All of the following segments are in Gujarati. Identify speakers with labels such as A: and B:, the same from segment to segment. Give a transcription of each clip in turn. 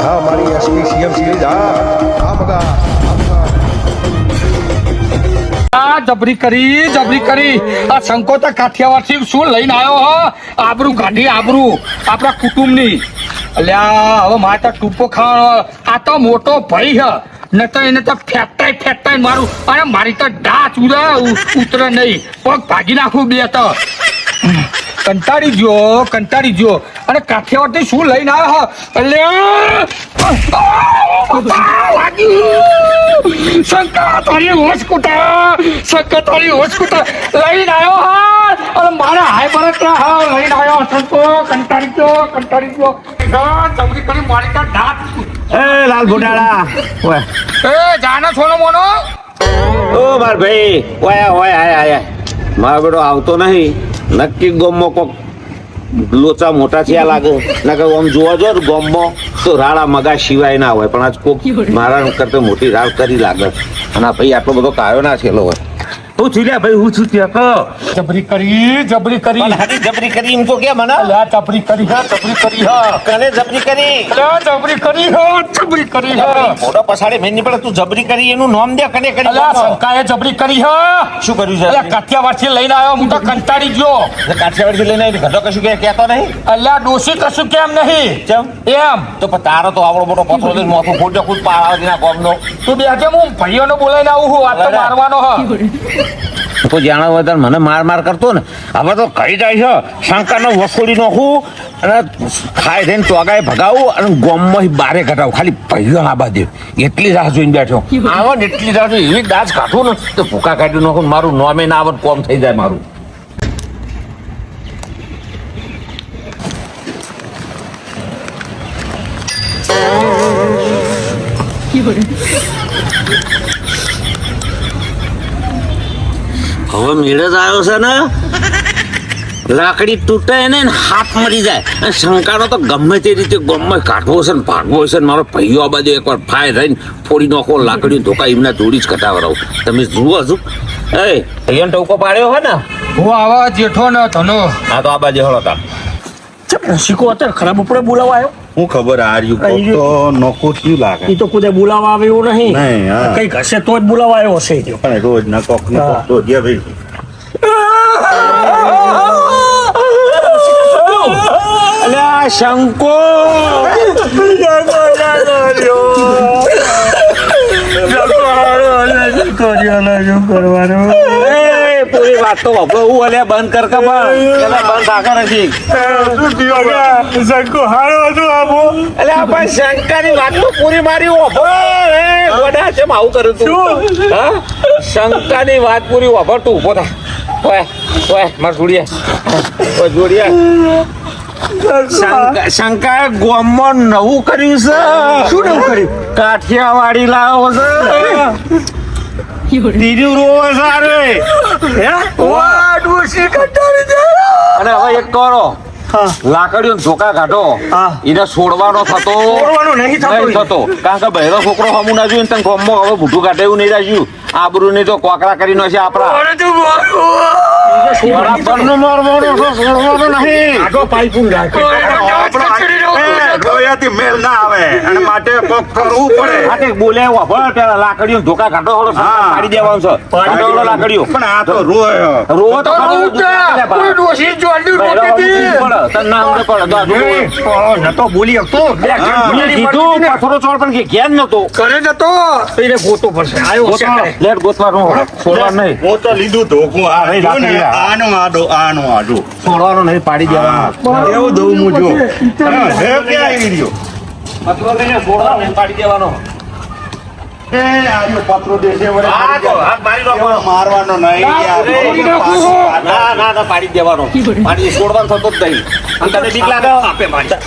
A: હા મારી એસપી સીએમ સિરીઝ હા મગા
B: જબરી કરી આ શંકો તો કાઠિયાવાડથી શું લઈને આવ્યો હ આબરૂ કાઢી આબરૂ આપણા કુટુંબની અલ્યા હવે મારે તો ટૂંપો ખાવાનો આ તો મોટો ભાઈ હ ન તો એને તો ફેંકતાય મારું અને મારી તો ડાચ ઉતરે નહીં પગ ભાગી નાખું બે તો કંટાળી ગયો અને કાઠિયાવાડથી શું લઈને આવ્યો હ શંકા તારી હોશ કુટા લઈને આવ્યો હા અને મારા હાય બરત લઈને આવ્યો શંકો કંટાળી ગયો જબરી કરી મારી તો ડાચ
C: એ લાલ ઘોટાળા ઓય
B: એ જાનો છોનો મોનો
C: ઓ માર ભાઈ ઓય આયા મારો બેટો આવતો નહીં નક્કી ગોમમાં કોક લોચા મોટા થયા લાગે ના કે આમ જોવા જો ગોમમાં તો રાડા મગા સિવાય ના હોય પણ આજ કોક મારા કરતા મોટી રાડ કરી લાગે અને આ ભાઈ આટલો બધો કાયો ના થયેલો હોય હું છું લ્યા ભાઈ હું છું ત્યાં
B: જબરી કરી
C: જબરી કરી એમ તો કે મને
B: જબરી કરી
C: કને જબરી કરી મોટો પછાડે મેં નહીં પડે તું જબરી કરી એનું નામ દે કને કરી
B: શંકાએ જબરી કરી
C: શું કર્યું છે
B: કાઠિયાવાડથી લઈને આવ્યો હું તો કંટાળી ગયો
C: કાઠિયાવાડથી લઈને આવી ઘટો કશું કહેતો નહીં
B: અલ્યા ડોશી કશું કેમ નહીં
C: કેમ
B: એમ
C: તો પણ તારો તો આવડો મોટો પથરો લઈને મોથું ફૂટ ખુદ પાડાવતી ના કોમનો
B: તું બે કેમ હું ભાઈઓને બોલાઈને આવું હું આ તો મારવાનો હ
C: તો જાણો વધારે મને માર કરતો ને હવે તો કઈ જાય છે શંકાનો વસૂલી નાખું અને ખાઈ થઈને ટોગાએ ભગાવું અને ગોમમાં બારે ઘટાવું ખાલી ભાઈઓ ના બાજુ એટલી રાહ જોઈને બેઠો આવો ને એટલી રાહ જોઈ એવી દાજ કાઢું ને તો ભૂકા કાઢી નાખું મારું નોમે ના આવત કોમ થઈ જાય મારું હવે મેળ જ આવ્યો છે ને લાકડી તૂટે ને હાથ મરી જાય અને શંકાનો તો ગમે તે રીતે ગમે કાઢવો છે ને ભાગવો છે ને મારો ભાઈઓ આ બાજુ એકવાર ફાય થઈને ફોડી નાખો લાકડી ધોકા એમના જોડી જ કટાવરાવું તમે જુઓ છું એ અહીંયા ટોકો પાડ્યો હોય ને
B: હું આવા જેઠો ને ધનો
C: હા તો આ બાજુ હળો તા
D: શીખો અત્યારે ખરાબ ઉપડે બોલાવા આવ્યો
E: હું ખબર આર્યું કોક તો નોખું થયું લાગે
D: એ તો કુદે બોલાવા આવે એવું નહીં
E: નહીં, હા.
D: કઈક હશે તો જ બોલાવા આવ્યો હશે એ તો.
E: પણ રોજ ના કોક ને કોક તો જે ભાઈ
C: અલ્યા શંકો પૂરી વાત તો વાપરો હું અલ્યા બંધ કર કે બંધ આખા નથી અલ્યા પણ શંકાની વાત તો પૂરી મારી ગોડા છે આવું કરું તું હા શંકાની વાત પૂરી વાપર તું ઉભો થા ઓય માર જોડિયા શંકા ગોમમાં નવું કર્યું છે શું નવું કર્યું કાઠિયાવાડી લાવો છે તીર્યું રોવે સારે અને હવે એક કરો લાકડીઓ ધોકા કાઢો એને છોડવાનો થતો નહીં થતો કારણ કે બહેરો છોકરો હમું ના જોયું તને ગોમમાં હવે બુઢું કાઢે એવું નહીં રાખ્યું આબરૂ નહીં તો કોકરા કરી નો છે આપડા બરાબરનું મારવાનું છે, છોડવાનું નહીં.
E: ગોયાથી મેલ ના આવે અને માટે કોક કરવું પડે
C: હાથે બોલાવો ભળ પેલા લાકડીઓ ધોકા કાઢો હળો પાડી દેવાનું છે કાઢો હળો લાકડીઓ
E: પણ આ તો રોયો
C: રોવો તો
B: ડોશી જોડી
C: તને ના સમજે પડે
B: નતો બોલી હતો
C: કીધું પથરો ચોળ પણ કે ઘેર નતો
B: કરે જતો એને ગોતો પડશે આવ્યો છે
C: લેટ ગોતવાનું છોડવાનું નહીં
E: હું તો લીધું ધોકું આ
C: નહીં,
E: રહ્યું ને,
C: લાકડી
E: આનું આડું
C: છોડવાનું નહીં પાડી દેવાનું
E: એવું દઉં હું જો હે ક્યાં આવી રહ્યો
C: પથરો લઈને છોડવાનું નહીં પાડી દેવાનો
E: એ આર્યો પત્રો દેશે વળે
C: હા તો હાથ મારી નાખવાનો.
E: મારવાનો નહીં યાર.
C: ના પાડી દેવાનો પાડી છોડવાનું થતો જ નહીં અને તને બીક લાગે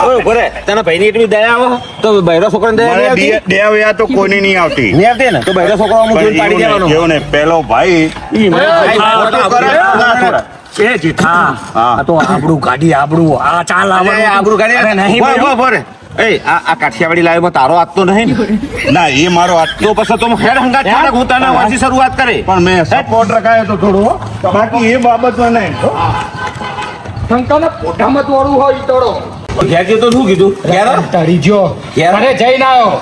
C: ઓય ઉભો રે તને ભાઈની એટલી દયા આવે તો બૈરો છોકરાને દયા નહીં
E: મને
C: આવતી
E: દેવ યા તો કોઈની નહીં આવતી
C: નહીં આવતી ને તો બૈરો છોકરો અમુક જોઈને પાડી દેવાનો
E: એવું ને પેલો ભાઈ
D: એ જેઠા આ તો આબડું ગાડી આબડું આ ચાલ આવવાનું
C: આબરૂ ગાડી
D: અરે નહીં
C: બોરે એ આ કાઠિયાવાડી લાવ્યો તારો હાથ તો નહીં ને?
E: ના એ મારો હાથ
C: તો પછી તો હેડ હંગાત છાડે હું તને વાંચી શરૂઆત કરે
E: પણ મેં સપોર્ટ રખાયો તો થોડો બાકી એ બાબતમાં નહીં
B: શંકાને પોટામાં તોડવું હોય ઈ તોડો
C: ઘેર ગયો તો શું કીધું ઘેર
B: તારી જો
C: ઘેર?
B: અરે જઈને આવ્યો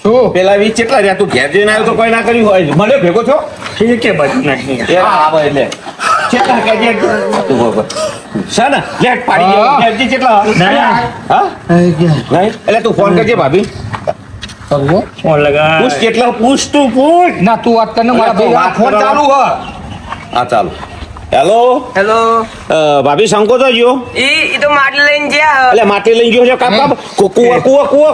B: શું
C: પેલા વીસ કેટલા રહ્યા તું ઘેર જઈને આવ્યો તો કોઈ ના કર્યું હોય મને ભેગો છો
D: ઠીક છે બધું નહીં
C: એ આવે એટલે કેટલા કહેજે તું બરોબર છે ને લેટ પાડી ગયો
B: હા.
C: ઘેરજી કેટલા હા નહીં એટલે તું ફોન કરજે ભાભી
B: કરવો
D: ફોન લગા
C: પૂછ કેટલા પૂછ તું પૂછ
B: ના તું વાત કરને મારા
C: અલા,
B: ભાઈ
C: વાત
B: ફોન
C: કરવા.
B: ચાલુ હ
C: હા ચાલો હેલો
F: હેલો
C: ભાભી શંકો તો ગયો
F: ઈ તો માટલી લઈને ગયા
C: એટલે માટી લઈ ગયો છે કાપ કાપ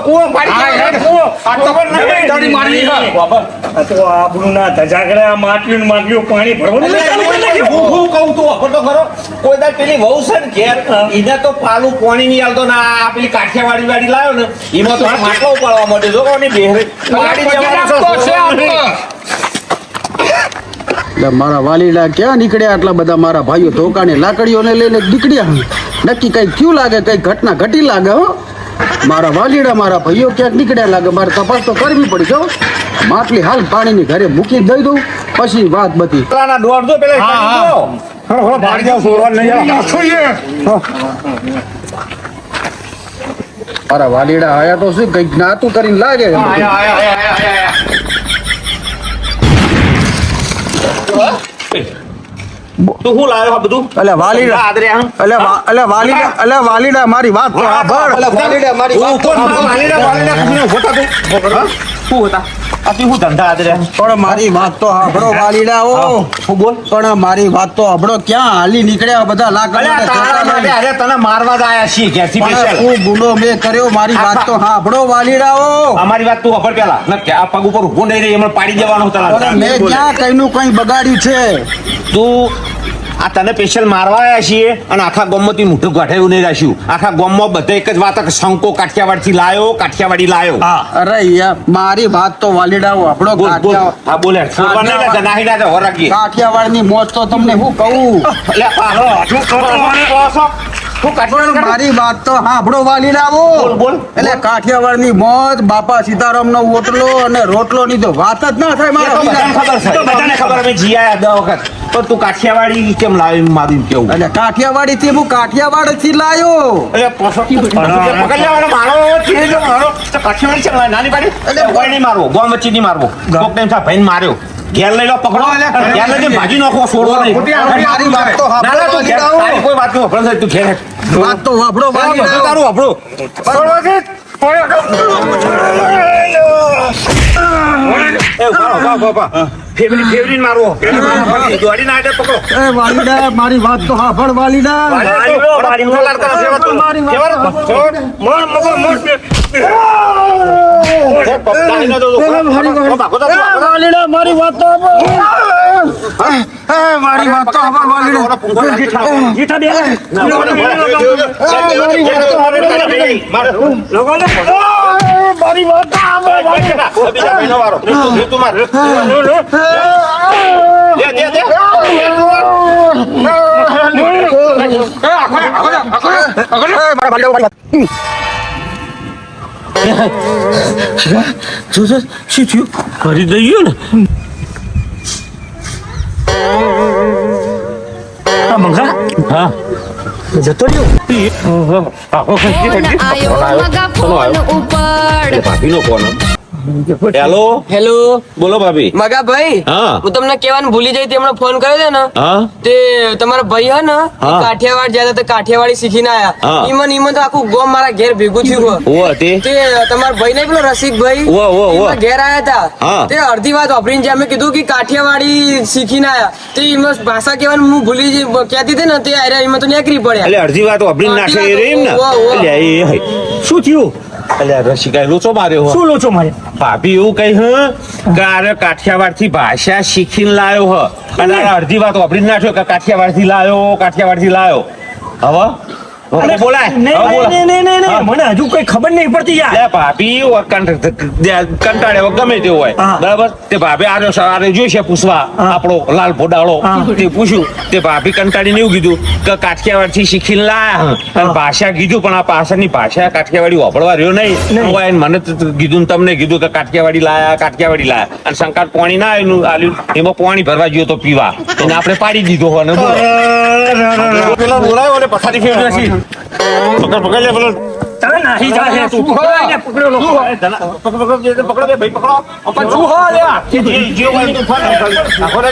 C: કુવા પાડી
B: હા,
C: ગયો,
B: હેડ.
C: કૂવો.
B: આ તો
C: ખબર નહીં.
B: તારી મારી હે.
C: બાપા.
D: આ તો આબરૂ ના ધજાગરા માટલીઓ માટલીઓ પાણી ભરવાનું
C: એટલે
D: ચાલુ કરી નાખ્યું.
C: હું કહું તું અખો તો ખરો કોઈ દાડ પેલી વહુ છે ને ઘેર એને તો પાલું પાણી નહીં આલતો ને આ પેલી કાઠિયાવાડી વાળી લાવ્યો ને એમાં તો માટલો ઉપાડવા માટે જો કોની બેહરે પાડી દેવાનો
B: તો છે
C: છે.
B: આપણે.
G: એટલે મારા વાલીડા ક્યાં નીકળ્યા આટલા બધા મારા ભાઈઓ ધોકાની લાકડીઓને લઈને નીકળ્યા નક્કી કઈ થયું લાગે કઈ ઘટના ઘટી લાગે હો મારા વાલીડા મારા ભાઈઓ ક્યાંક નીકળ્યા લાગે મારે તપાસ તો કરવી પડી જો માટલી હાલ પાણીની ઘરે મૂકી દઈ દઉં પછી વાત બધી
C: પેલાના દોડ દો પેલા
B: હા, હા.
C: હળો, હળો, પાડી જાઓ, છોડવા નહીં જાઓ.
B: નાખો એ.
G: મારા વાલીડા આયા તો શું કઈક નાતું કરીને લાગે
C: આયા, આયા, આયા, આયા, આયા. તું શું લાવ્યો આ બધું
G: એટલે વાલીડા
C: આદરે હા?
G: એટલે વાલીડા મારી વાત તો સાંભળ
C: તું કોણ? વાલીડા કુછ નહીં, હોતા તું? હા? શું હોતા? આ તું શું ધંધા આદરે?
G: પણ મારી વાત તો સાંભળો વાલીડા ઓ
C: શું બોલ?
G: પણ મારી વાત તો સાંભળો ક્યાં હાલી નીકળ્યા બધા
C: અલ્યા, તારા માટે
G: લાકડા
C: અરે તને મારવા જ આયા છીએ ઘેરથી special.
G: હું ગુનો મેં કર્યો મારી વાત તો સાંભળો વાલીડા ઓ
C: અમારી વાત તું ખબર પેલા ન કે આ પગ ઉપર ઊભો નહીં રહી એમને પાડી દેવાનો તને
G: મેં ક્યાં કઈનું કઈ બગાડ્યું છે
C: તું આ તને સ્પેશિયલ મારવા આવ્યા છીએ અને આખા ગામમાંથી મોઢું ગાંઠેલું નહીં રાખ્યું આખા ગામમાં બધા એક જ વાત કે શંકો કાઠિયાવાડથી લાયો કાઠિયાવાડી લાયો
G: અરે યાર મારી વાત તો વાલીડા આપણો
C: બોલ બોલ હા બોલે છોડવા નહીં લે જનાહી ના હો રાખીએ
G: કાઠિયાવાડની મોજ તો તમને હું કહું
C: લે પાછો તું કાઠિયાવાડ
G: મારી વાત તો સાંભળો વાલીડા
C: બોલ, બોલ.
G: એટલે કાઠિયાવાડની મોજ બાપા સીતારામનો ઓટલો અને રોટલો ની તો વાત જ ના થાય મારા
C: બધાને ખબર છે બધાને ખબર અમે જી આયા 10 વખત પણ તું કાઠિયાવાડી કેમ લાવી મારી કેવું
G: એટલે કાઠિયાવાડી થી હું કાઠિયાવાડ થી લાયો
C: અરે પોસો પકડ લેવાનો મારો છે જો મારો તો કાઠિયાવાડી ચલાય નાની પાડી એટલે કોઈ નહીં મારવો ગોમ વચ્ચે નહીં મારવો કોક ટાઈમ થા ભાઈને માર્યો ઘેર લઈ લો પકડો ઘેર લઈ જઈને ભાજી નાખો છોડવો નહીં
G: મારી વાત તો
C: ના ના તું ઘેર તારી કોઈ વાત નહીં વપરાશ તું ઘેર
G: વાત તો વાપરો વાલીડા
C: તારું આપણું ફેવરી મારવો દોડી ના પકડો
G: એ વાલીડા મારી વાત તો સાંભળ વાલીડા વાલીડા મારી વાત તો મારી વાત તો સાંભળ વાલીડા
D: જીઠા બે
G: મારી વાત તો
D: શું થયું કરી દઈએ ને આ મંગા હા જતો રહ્યો
H: આયો મગા ફોન ઉપર
C: ભાભીનો ફોન હેલો
F: હેલો
C: બોલો ભાભી
F: મગા ભાઈ
C: હા.
F: હું તમને કહેવાનું ભૂલી જઈ તે હમણાં ફોન કર્યો છે ને
C: હા
F: તે તમારા ભાઈ હે ને એ
C: હા.
F: કાઠિયાવાડ ગયા હતા તે કાઠિયાવાડી શીખીને
C: હા.
F: આયા ઈમન તો આખું ગોમ મારા ઘેર ભેગું થયું
C: ઓ તે
F: તે તમારા ભાઈ નહીં પેલો રસિકભાઈ
C: ઉવ્વ, ઉવ્વ, ઉવ્વ.
F: ઈમાં ઘેર આયા હતા
C: હા.
F: તે અડધી વાત વાપરીને જે અમે કીધું કે કાઠિયાવાડી શીખીને આયા તે ઈમાં ભાષા કહેવાનું હું ભૂલી કહેતી હતી ને તે આર્યા ઈમાં તો નીકળી પડ્યા
C: એટલે અડધી વાત વાપરીને નાખે એ રહી ને
F: ઉવ્વ, ઉવ્વ.
C: એટલે એ હઈ.
D: શું થયું
C: એટલે રસિકાએ લોચો માર્યો હો.
D: શું લોચો મારે
C: ભાભી એવું કઈ હ કે આરે કાઠિયાવાડ થી ભાષા શીખીને લાયો હ અને આ અડધી વાત વાપરીને નાખ્યો કે કાઠિયાવાડ થી લાયો હવે હવે બોલાય હવે બોલાય.
D: નહીં મને હજુ કઈ ખબર નહીં પડતી યાર
C: લે ભાભી કંટાળે ગમે તે હોય
D: હા.
C: બરાબર તે ભાભી આરે જોઈશે પૂછવા આપણો લાલ ભોડાળો તે પૂછ્યું તે ભાભી કંટાળીને એવું કીધું કે કાઠિયાવાડ થી શીખીને લાયા અને ભાષા કીધું પણ આ ભાષાની ભાષા કાઠિયાવાડી વાપરવા રહ્યો નહીં હોય અને મને તો કીધું ને તમને કીધું કે કાઠિયાવાડી લાયા અને શંકર પાણી ના આલ્યું એમાં પાણી ભરવા ગયો તો પીવા એને આપણે પાડી દીધો હોય ને બોલો પેલા બોલાયો ને પથારી ફેરવી પકડ લે પેલો
D: તમે નાહી જા હે તું
B: શું હોય?
D: પકડો લોકો
C: પકડો બે ભાઈ પકડો
B: પણ શું હોય લ્યા?
C: જીવ હોય તો ફોન નાખો રે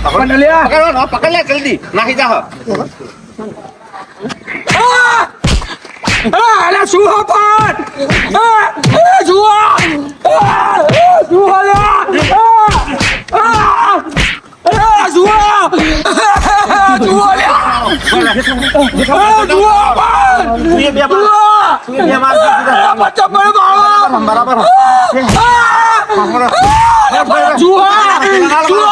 B: પણ લ્યા
C: પકડ લે જલ્દી નાહી જા
B: અલા શું હો પણ જુઓ જુઓ લ્યા જુઓ જુઓ લ્યા જુઓ પણ
C: બરાબર
B: જુઓ જુઓ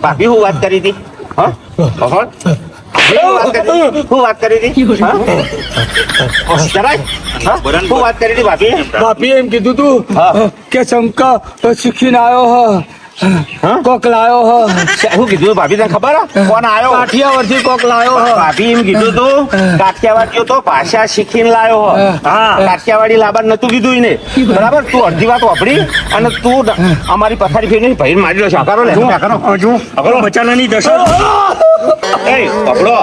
C: ભાભી હું વાત કરી હતી શું વાત કરી હતી શું વાત કરી હતી ભાભી
B: ભાભી એમ કીધું તું કે શંકર શીખીને આવ્યો કોક લાયો
C: શું કીધું ભાભી તને ખબર કોણ આવ્યો
B: કાઠિયાવાડથી કોક લાયો
C: ભાભી એમ કીધું તું કાઠિયાવાડીઓ તો ભાષા શીખીને લાયો હા કાઠિયાવાડી લાબાર નતું કીધું એને બરાબર તું અડધી વાત વાપરી અને તું અમારી પથારી ફેરી ભાઈ મારી લો શાકારો લે
D: હજુ બચાનાની દશા
C: એ પકડો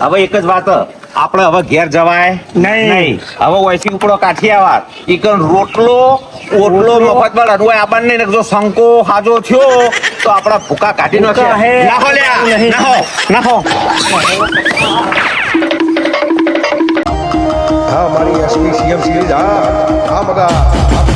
C: હવે એક જ વાત આપણે હવે ઘેર જવાય નહીં હવે વૈસી ઉપડો કાઠિયાવાડ ઈકન રોટલો ઓટલો મફત માં રડવાય આપણને ને જો શંકો હાજો થયો તો આપણા ભૂકા કાઢી નાખે નાખો લ્યા નાખો
A: હા મારી એસપી સીએમ સિરીઝ હા મગા